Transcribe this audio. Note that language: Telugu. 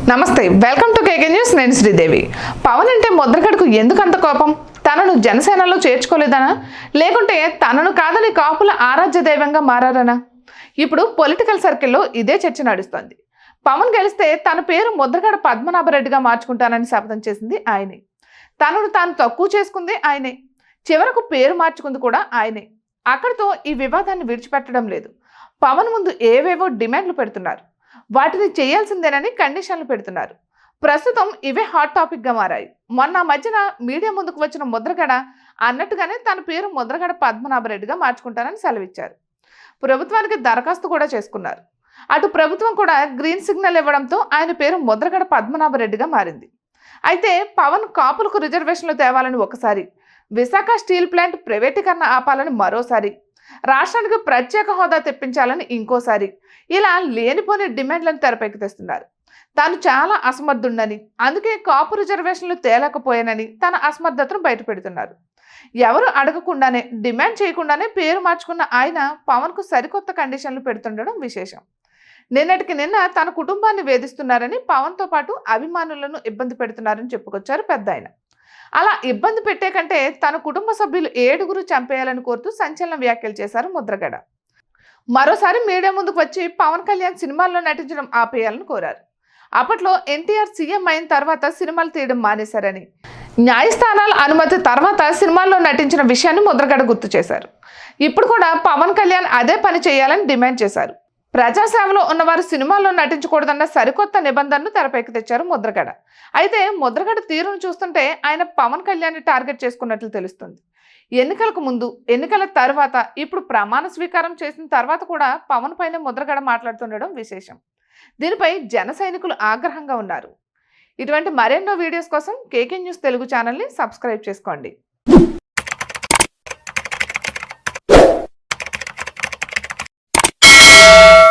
నమస్తే వెల్కమ్ టు కేకే న్యూస్ నేను శ్రీదేవి పవన్ అంటే ముద్రగడకు ఎందుకు అంత కోపం తనను జనసేనలో చేర్చుకోలేదనా లేకుంటే తనను కాదని కాపుల ఆరాధ్య దైవంగా మారారనా ఇప్పుడు పొలిటికల్ సర్కిల్లో ఇదే చర్చ నడుస్తోంది పవన్ గెలిస్తే తన పేరు ముద్రగడ పద్మనాభరెడ్డిగా మార్చుకుంటానని శపథం చేసింది ఆయనే తనను తాను తక్కువ చేసుకుంది ఆయనే చివరకు పేరు మార్చుకుంది కూడా ఆయనే అక్కడితో ఈ వివాదాన్ని విడిచిపెట్టడం లేదు పవన్ ముందు ఏవేవో డిమాండ్లు పెడుతున్నారు వాటిని చేయాల్సిందేనని కండిషన్లు పెడుతున్నారు ప్రస్తుతం ఇవే హాట్ టాపిక్గా మారాయి మొన్న మధ్యన మీడియా ముందుకు వచ్చిన ముద్రగడ అన్నట్టుగానే తన పేరు ముద్రగడ పద్మనాభరెడ్డిగా మార్చుకుంటానని సెలవిచ్చారు ప్రభుత్వానికి దరఖాస్తు కూడా చేసుకున్నారు అటు ప్రభుత్వం కూడా గ్రీన్ సిగ్నల్ ఇవ్వడంతో ఆయన పేరు ముద్రగడ పద్మనాభరెడ్డిగా మారింది అయితే పవన్ కాపులకు రిజర్వేషన్లు తేవాలని ఒకసారి విశాఖ స్టీల్ ప్లాంట్ ప్రైవేటీకరణ ఆపాలని మరోసారి రాష్ట్రానికి ప్రత్యేక హోదా తెప్పించాలని ఇంకోసారి ఇలా లేనిపోని డిమాండ్లను తెరపైకి తెస్తున్నారు తాను చాలా అసమర్థుండని అందుకే కాపు రిజర్వేషన్లు తేలేకపోయానని తన అసమర్థతను బయటపెడుతున్నారు ఎవరు అడగకుండానే డిమాండ్ చేయకుండానే పేరు మార్చుకున్న ఆయన పవన్కు సరికొత్త కండిషన్లు పెడుతుండడం విశేషం నిన్నటికి నిన్న తన కుటుంబాన్ని వేధిస్తున్నారని పవన్తో పాటు అభిమానులను ఇబ్బంది పెడుతున్నారని చెప్పుకొచ్చారు పెద్ద ఆయన అలా ఇబ్బంది పెట్టే కంటే తన కుటుంబ సభ్యులు 7 చంపేయాలని కోరుతూ సంచలన వ్యాఖ్యలు చేశారు ముద్రగడ మరోసారి మీడియా ముందుకు వచ్చి పవన్ కళ్యాణ్ సినిమాల్లో నటించడం ఆపేయాలని కోరారు అప్పట్లో ఎన్టీఆర్ సీఎం అయిన తర్వాత సినిమాలు తీయడం మానేశారని న్యాయస్థానాల అనుమతి తర్వాత సినిమాల్లో నటించిన విషయాన్ని ముద్రగడ గుర్తు చేశారు ఇప్పుడు కూడా పవన్ కళ్యాణ్ అదే పని చేయాలని డిమాండ్ చేశారు ప్రజాసేవలో ఉన్నవారు సినిమాల్లో నటించకూడదన్న సరికొత్త నిబంధనను తెరపైకి తెచ్చారు ముద్రగడ అయితే ముద్రగడ తీరును చూస్తుంటే ఆయన పవన్ కళ్యాణ్ టార్గెట్ చేసుకున్నట్లు తెలుస్తుంది ఎన్నికలకు ముందు ఎన్నికల తర్వాత ఇప్పుడు ప్రమాణ స్వీకారం చేసిన తర్వాత కూడా పవన్ పైన ముద్రగడ మాట్లాడుతుండడం విశేషం దీనిపై జన సైనికులు ఆగ్రహంగా ఉన్నారు ఇటువంటి మరెన్నో వీడియోస్ కోసం కేకే న్యూస్ తెలుగు ఛానల్ని సబ్స్క్రైబ్ చేసుకోండి